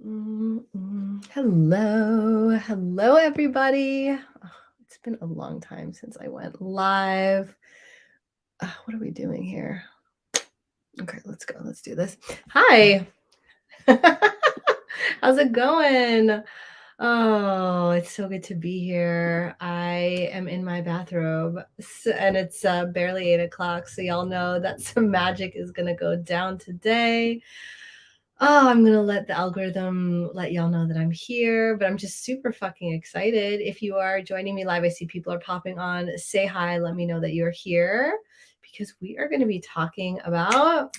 Hello. Hello, everybody. It's been a long time since I went live. What are we doing here? Okay, let's go. Let's do this. Hi. How's it going? Oh, it's so good to be here. I am in my bathrobe and it's barely 8 o'clock. So, y'all know that some magic is going to go down today. Oh, I'm gonna let the algorithm let y'all know that I'm here, but I'm just super fucking excited. If you are joining me live, I see people are popping on. Say hi, let me know that you're here because we are going to be talking about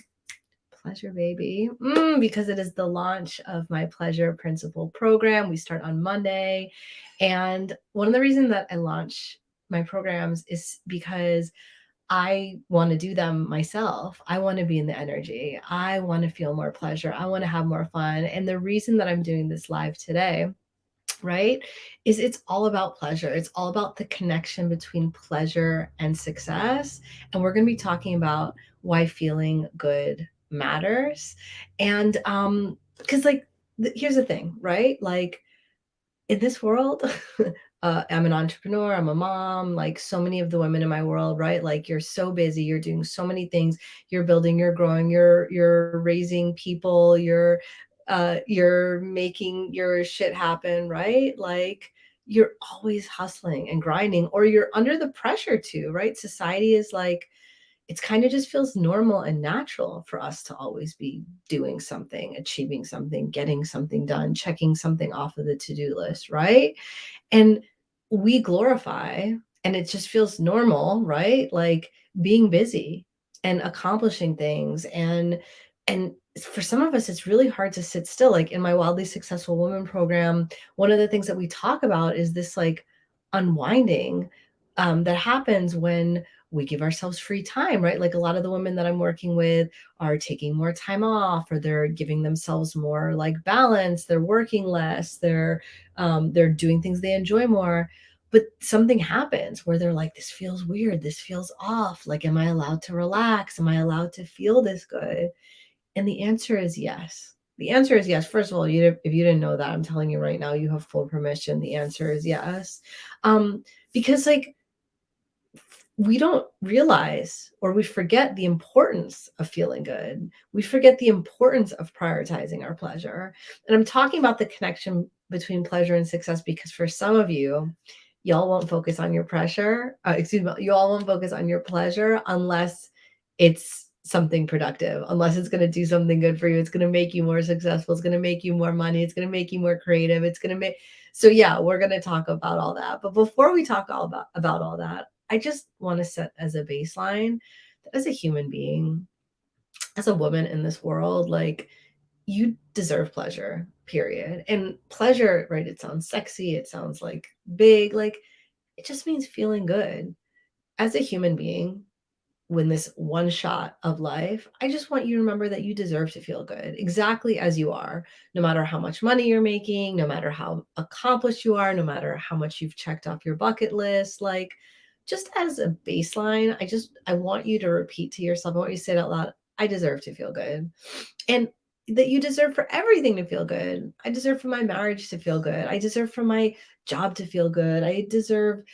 pleasure, baby. Because it is the launch of my Pleasure Principle program. We start on Monday. And one of the reasons that I launch my programs is because I want to do them myself. I want to be in the energy. I want to feel more pleasure. I want to have more fun. And the reason that I'm doing this live today, right, is it's all about pleasure. It's all about the connection between pleasure and success. And we're going to be talking about why feeling good matters. And because here's the thing, right? Like in this world, I'm an entrepreneur, I'm a mom, like so many of the women in my world, right? Like you're so busy, you're doing so many things, you're building, you're growing, you're raising people, you're making your shit happen, right? Like you're always hustling and grinding, or you're under the pressure to, right? Society is like, it's kind of just feels normal and natural for us to always be doing something, achieving something, getting something done, checking something off of the to-do list, right? And we glorify, and it just feels normal, right? Like being busy and accomplishing things. And for some of us, it's really hard to sit still. Like in my Wildly Successful Woman program, one of the things that we talk about is this like unwinding that happens when we give ourselves free time, right? Like a lot of the women that I'm working with are taking more time off, or they're giving themselves more like balance. They're working less. They're doing things they enjoy more. But something happens where they're like, this feels weird. This feels off. Like, am I allowed to relax? Am I allowed to feel this good? And the answer is yes. The answer is yes. First of all, if you didn't know that, I'm telling you right now, you have full permission. The answer is yes. Because like we don't realize, or we forget the importance of feeling good. We forget the importance of prioritizing our pleasure. And I'm talking about the connection between pleasure and success because for some of you, y'all won't focus on your pressure. Excuse me, you all won't focus on your pleasure unless it's something productive, unless it's going to do something good for you. It's going to make you more successful. It's going to make you more money. It's going to make you more creative. It's going to make, so yeah, we're going to talk about all that. But before we talk about all that, I just want to set as a baseline that as a human being, as a woman in this world, like you deserve pleasure, period. And pleasure, right? It sounds sexy. It sounds like big. Like it just means feeling good. As a human being, when this one shot of life, I just want you to remember that you deserve to feel good exactly as you are, no matter how much money you're making, no matter how accomplished you are, no matter how much you've checked off your bucket list. Like, just as a baseline, I want you to repeat to yourself, I want you to say it out loud, I deserve to feel good. And that you deserve for everything to feel good. I deserve for my marriage to feel good. I deserve for my job to feel good. I deserve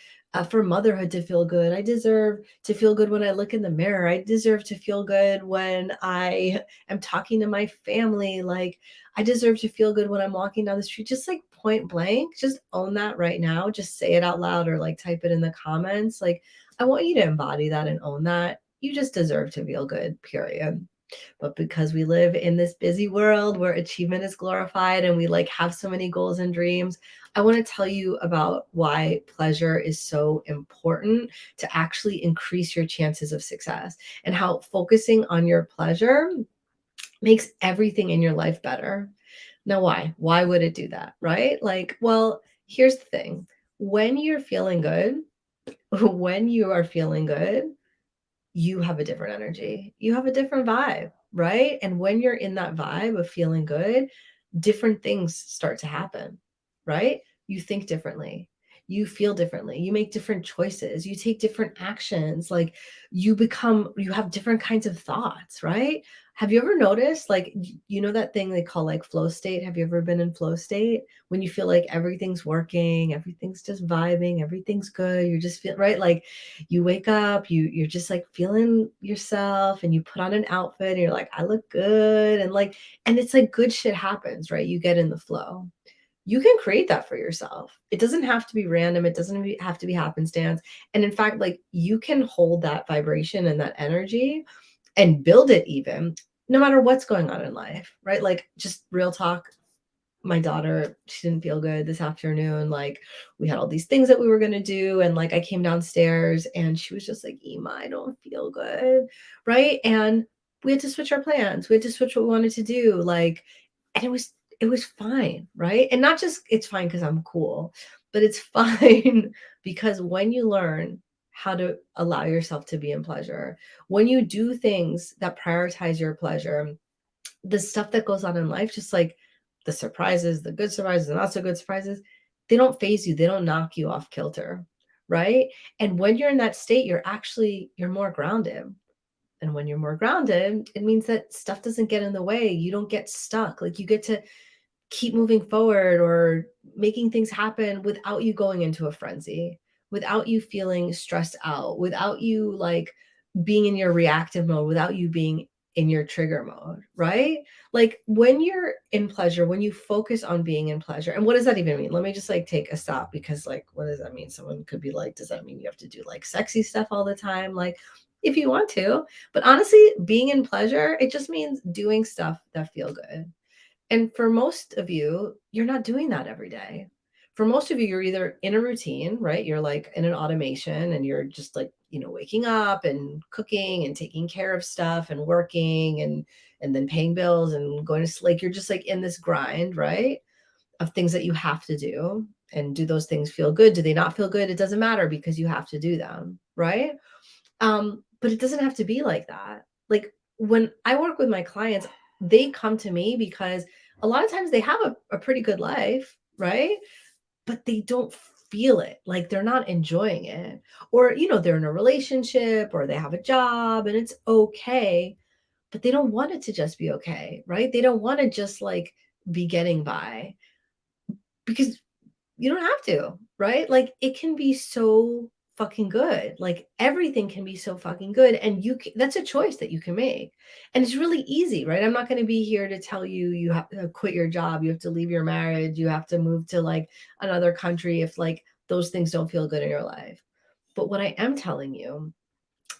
for motherhood to feel good. I deserve to feel good when I look in the mirror. I deserve to feel good when I am talking to my family. Like, I deserve to feel good when I'm walking down the street. Just like point blank, just own that right now. Just say it out loud or like type it in the comments. Like, I want you to embody that and own that. You just deserve to feel good, period. But because we live in this busy world where achievement is glorified and we like have so many goals and dreams, I want to tell you about why pleasure is so important to actually increase your chances of success, and how focusing on your pleasure makes everything in your life better. Now, why? Why would it do that? Right? Like, well, here's the thing. When you're feeling good, when you are feeling good, you have a different energy. You have a different vibe, right? And when you're in that vibe of feeling good, different things start to happen, right? You think differently. You feel differently. You make different choices. You take different actions. Like you have different kinds of thoughts, right? Have you ever noticed, like, you know that thing they call, like, flow state? Have you ever been in flow state? When you feel like everything's working, everything's just vibing, everything's good, you're just feel right? Like, you wake up, you're just, like, feeling yourself, and you put on an outfit, and you're like, "I look good," and, like and it's like good shit happens, right? You get in the flow. You can create that for yourself. It doesn't have to be random, it doesn't have to be happenstance, and in fact, like, you can hold that vibration and that energy and build it even no matter what's going on in life, right? Like, just real talk, my daughter, she didn't feel good this afternoon. Like, we had all these things that we were going to do. And like, I came downstairs and she was just like, Ema, I don't feel good. Right. And we had to switch our plans. We had to switch what we wanted to do. Like, and it was fine. Right. And not just it's fine because I'm cool, but it's fine because when you learn how to allow yourself to be in pleasure, when you do things that prioritize your pleasure, the stuff that goes on in life, just like the surprises, the good surprises, the not so good surprises, they don't phase you. They don't knock you off kilter, right? And when you're in that state, you're more grounded. And when you're more grounded, it means that stuff doesn't get in the way. You don't get stuck. Like you get to keep moving forward or making things happen without you going into a frenzy, without you feeling stressed out, without you like being in your reactive mode, without you being in your trigger mode, right? Like when you're in pleasure, when you focus on being in pleasure, and what does that even mean? Let me just like take a stop because, like, what does that mean? Someone could be like, does that mean you have to do like sexy stuff all the time? Like, if you want to, but honestly, being in pleasure, it just means doing stuff that feel good. And for most of you, you're not doing that every day. For most of you, you're either in a routine, right? You're like in an automation and you're just like, waking up and cooking and taking care of stuff and working and then paying bills and going to sleep. Like you're just like in this grind, right? Of things that you have to do. And do those things feel good? Do they not feel good? It doesn't matter because you have to do them, right? But it doesn't have to be like that. Like when I work with my clients, they come to me because a lot of times they have a pretty good life, right? But they don't feel it. Like they're not enjoying it. Or, they're in a relationship or they have a job and it's okay, but they don't want it to just be okay, right? They don't want to just like be getting by because you don't have to, right? Like it can be so fucking good. Like everything can be so fucking good and that's a choice that you can make. And it's really easy, right? I'm not going to be here to tell you you have to quit your job, you have to leave your marriage, you have to move to like another country if like those things don't feel good in your life. But what I am telling you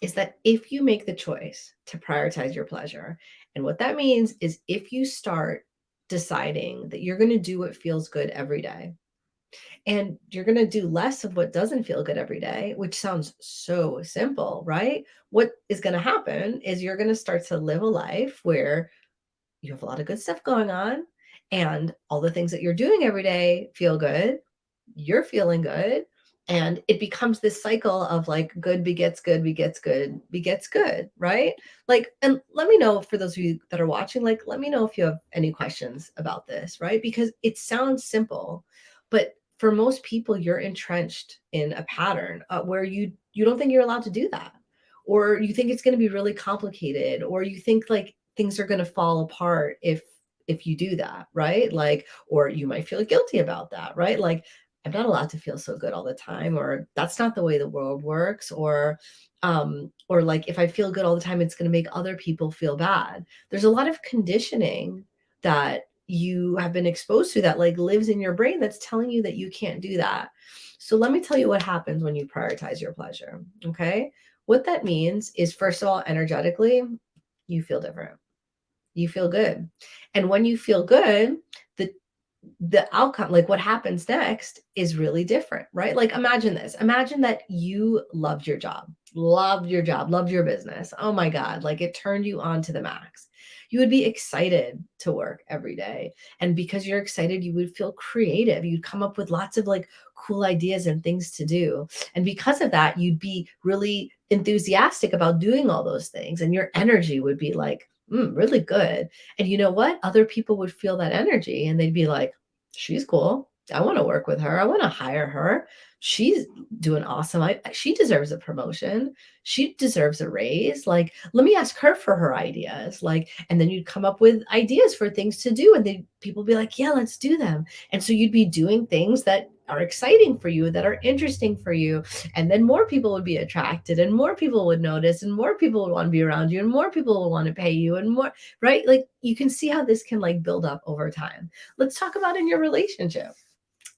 is that if you make the choice to prioritize your pleasure, and what that means is if you start deciding that you're going to do what feels good every day, and you're going to do less of what doesn't feel good every day, which sounds so simple, right? What is going to happen is you're going to start to live a life where you have a lot of good stuff going on and all the things that you're doing every day feel good. You're feeling good. And it becomes this cycle of like good begets good, begets good, begets good, right? Like, and let me know for those of you that are watching, like, let me know if you have any questions about this, right? Because it sounds simple, but for most people, you're entrenched in a pattern where you don't think you're allowed to do that, or you think it's going to be really complicated, or you think like things are going to fall apart if you do that, right? Like, or you might feel guilty about that, right? Like, I'm not allowed to feel so good all the time, or that's not the way the world works, or like if I feel good all the time, it's going to make other people feel bad. There's a lot of conditioning that you have been exposed to that like lives in your brain that's telling you that you can't do that. So let me tell you what happens when you prioritize your pleasure. Okay. What that means is, first of all, energetically, you feel different. You feel good. And when you feel good, the the outcome, like what happens next, is really different, right? Like imagine this. Imagine that you loved your job, loved your business. Oh my God, like it turned you on to the max. You would be excited to work every day. And because you're excited, you would feel creative. You'd come up with lots of like cool ideas and things to do. And because of that, you'd be really enthusiastic about doing all those things. And your energy would be like, really good. And you know what? Other people would feel that energy and they'd be like, she's cool. I want to work with her. I want to hire her. She's doing awesome. She deserves a promotion. She deserves a raise. Like, let me ask her for her ideas. Like, and then you'd come up with ideas for things to do, and then people be like, "Yeah, let's do them." And so you'd be doing things that are exciting for you, that are interesting for you, and then more people would be attracted, and more people would notice, and more people would want to be around you, and more people would want to pay you, and more, right? Like, you can see how this can like build up over time. Let's talk about in your relationship.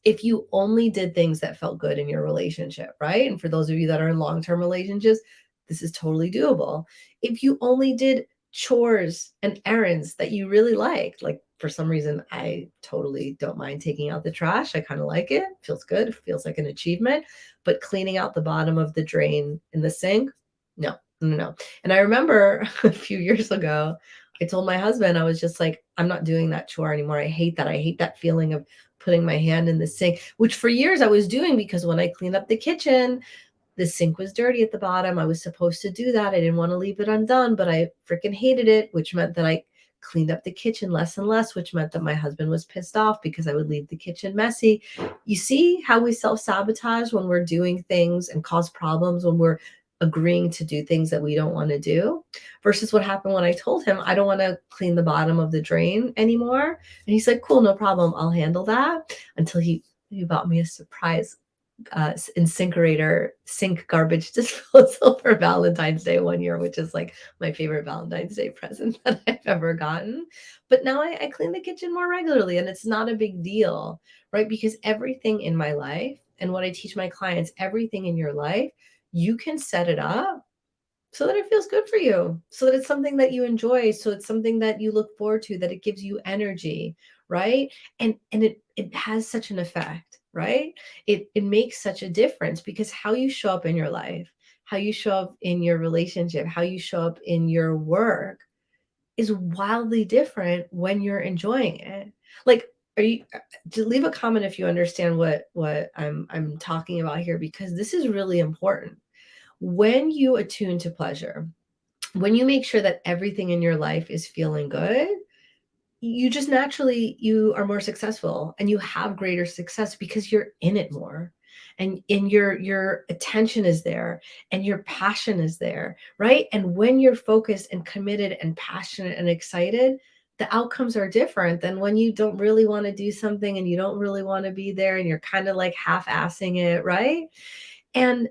If you only did things that felt good in your relationship, right? And for those of you that are in long-term relationships, this is totally doable. If you only did chores and errands that you really liked, like for some reason, I totally don't mind taking out the trash. I kind of like it. Feels good. Feels like an achievement. But cleaning out the bottom of the drain in the sink, no, no, no. And I remember a few years ago, I told my husband, I was just like, I'm not doing that chore anymore. I hate that. I hate that feeling of putting my hand in the sink, which for years I was doing because when I cleaned up the kitchen, the sink was dirty at the bottom. I was supposed to do that. I didn't want to leave it undone, but I freaking hated it, which meant that I cleaned up the kitchen less and less, which meant that my husband was pissed off because I would leave the kitchen messy. You see how we self sabotage when we're doing things and cause problems when we're agreeing to do things that we don't want to do versus what happened when I told him I don't want to clean the bottom of the drain anymore. And he's like, cool, no problem. I'll handle that until he bought me a surprise incinerator sink garbage disposal for Valentine's Day one year, which is like my favorite Valentine's Day present that I've ever gotten. But now I clean the kitchen more regularly and it's not a big deal, right? Because everything in my life and what I teach my clients, everything in your life, you can set it up so that it feels good for you, so that it's something that you enjoy, so it's something that you look forward to, that it gives you energy, right? And it has such an effect, right? It makes such a difference because how you show up in your life, how you show up in your relationship, how you show up in your work is wildly different when you're enjoying it. Like, are you to leave a comment if you understand what I'm talking about here because this is really important. When you attune to pleasure, when you make sure that everything in your life is feeling good, you just naturally you are more successful and you have greater success because you're in it more. And your attention is there and your passion is there, right? And when you're focused and committed and passionate and excited, the outcomes are different than when you don't really want to do something and you don't really want to be there and you're kind of like half-assing it, right? And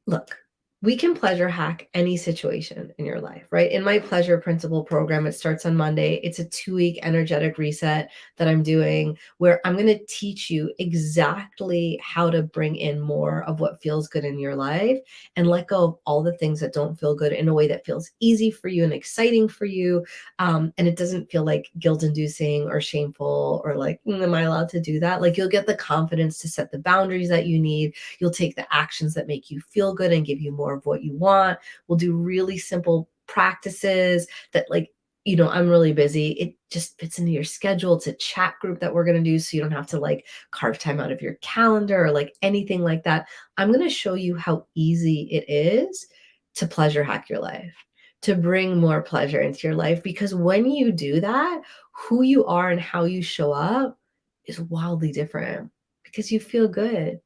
look, we can pleasure hack any situation in your life, right? In my pleasure principle program, it starts on Monday. It's a 2 week energetic reset that I'm doing where I'm going to teach you exactly how to bring in more of what feels good in your life and let go of all the things that don't feel good in a way that feels easy for you and exciting for you. And it doesn't feel like guilt inducing or shameful or like, am I allowed to do that? Like, you'll get the confidence to set the boundaries that you need. You'll take the actions that make you feel good and give you more of what you want. We'll do really simple practices that like, I'm really busy. It just fits into your schedule. It's a chat group that we're going to do. So you don't have to like carve time out of your calendar or like anything like that. I'm going to show you how easy it is to pleasure hack your life, to bring more pleasure into your life. Because when you do that, who you are and how you show up is wildly different because you feel good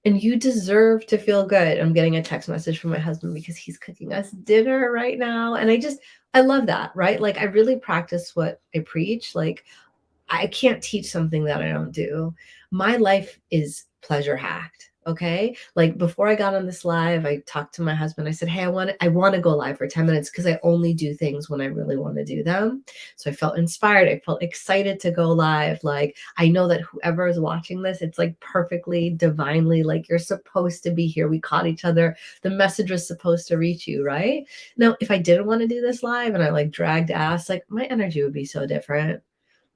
and you deserve to feel good. I'm getting a text message from my husband because he's cooking us dinner right now. And I love that, right? Like, I really practice what I preach. Like, I can't teach something that I don't do. My life is pleasure hacked. Okay. Like, before I got on this live, I talked to my husband. I said, hey, I want to go live for 10 minutes because I only do things when I really want to do them. So I felt inspired. I felt excited to go live. Like, I know that whoever is watching this, it's like perfectly divinely, like, you're supposed to be here. We caught each other. The message was supposed to reach you. Right now, if I didn't want to do this live and I like dragged ass, like, my energy would be so different.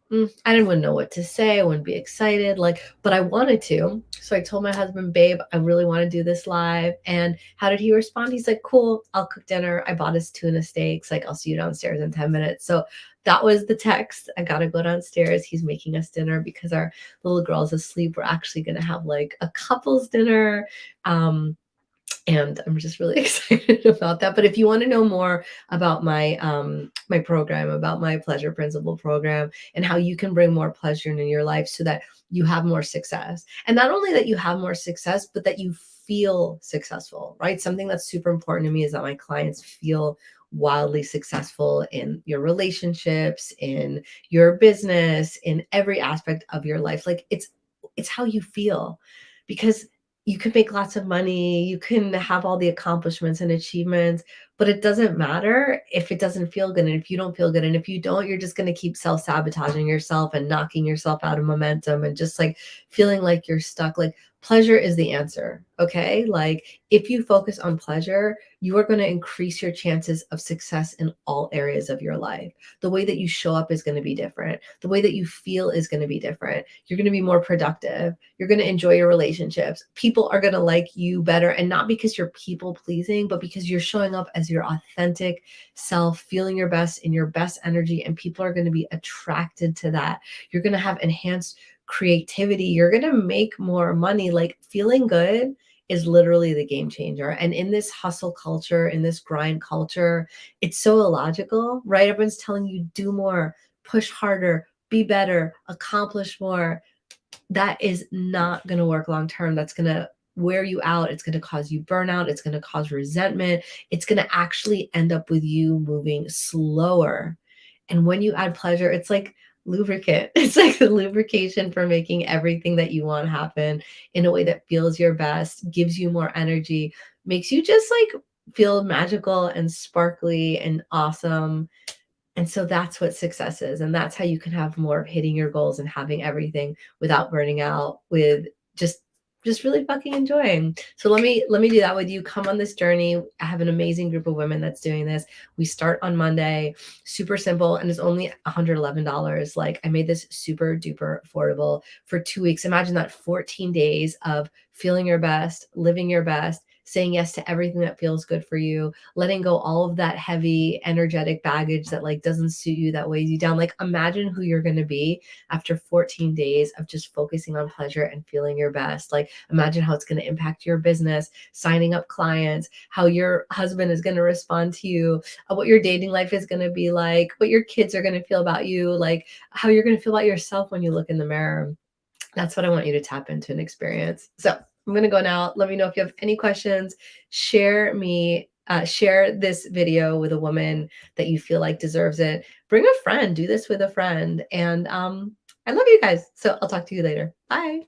I didn't know what to say. I wouldn't be excited, like, but I wanted to. So I told my husband, babe, I really want to do this live. And how did he respond? He's like, cool, I'll cook dinner. I bought us tuna steaks. Like, I'll see you downstairs in 10 minutes. So that was the text. I got to go downstairs. He's making us dinner because our little girl's asleep. We're actually going to have like a couple's dinner. And I'm just really excited about that. But if you want to know more about my program, about my pleasure principle program, and how you can bring more pleasure into your life so that you have more success, and not only that you have more success, but that you feel successful, right? Something that's super important to me is that my clients feel wildly successful in your relationships, in your business, in every aspect of your life. Like it's how you feel, because you can make lots of money, you can have all the accomplishments and achievements, but it doesn't matter if it doesn't feel good. And if you don't feel good, and if you don't, you're just going to keep self-sabotaging yourself and knocking yourself out of momentum and just like feeling like you're stuck. Like pleasure is the answer. Okay. Like if you focus on pleasure, you are going to increase your chances of success in all areas of your life. The way that you show up is going to be different. The way that you feel is going to be different. You're going to be more productive. You're going to enjoy your relationships. People are going to like you better. And not because you're people pleasing, but because you're showing up as your authentic self, feeling your best in your best energy. And people are going to be attracted to that. You're going to have enhanced creativity. You're going to make more money. Like feeling good is literally the game changer. And in this hustle culture, in this grind culture, it's so illogical, right? Everyone's telling you do more, push harder, be better, accomplish more. That is not going to work long term. That's going to wear you out. It's going to cause you burnout. It's going to cause resentment. It's going to actually end up with you moving slower. And when you add pleasure, it's like lubricant. It's like the lubrication for making everything that you want happen in a way that feels your best, gives you more energy, makes you just like feel magical and sparkly and awesome. And so that's what success is. And that's how you can have more of hitting your goals and having everything without burning out, with just really fucking enjoying. So let me do that with you. Come on this journey. I have an amazing group of women that's doing this. We start on Monday, super simple, and it's only $111. Like I made this super duper affordable for 2 weeks. Imagine that, 14 days of feeling your best, living your best, saying yes to everything that feels good for you, letting go all of that heavy energetic baggage that like doesn't suit you, that weighs you down. Like imagine who you're going to be after 14 days of just focusing on pleasure and feeling your best. Like imagine how it's going to impact your business, signing up clients, how your husband is going to respond to you, what your dating life is going to be like, what your kids are going to feel about you, like how you're going to feel about yourself when you look in the mirror. That's what I want you to tap into and experience. So I'm going to go now. Let me know if you have any questions. Share this video with a woman that you feel like deserves it. Bring a friend. Do this with a friend. And I love you guys. So I'll talk to you later. Bye.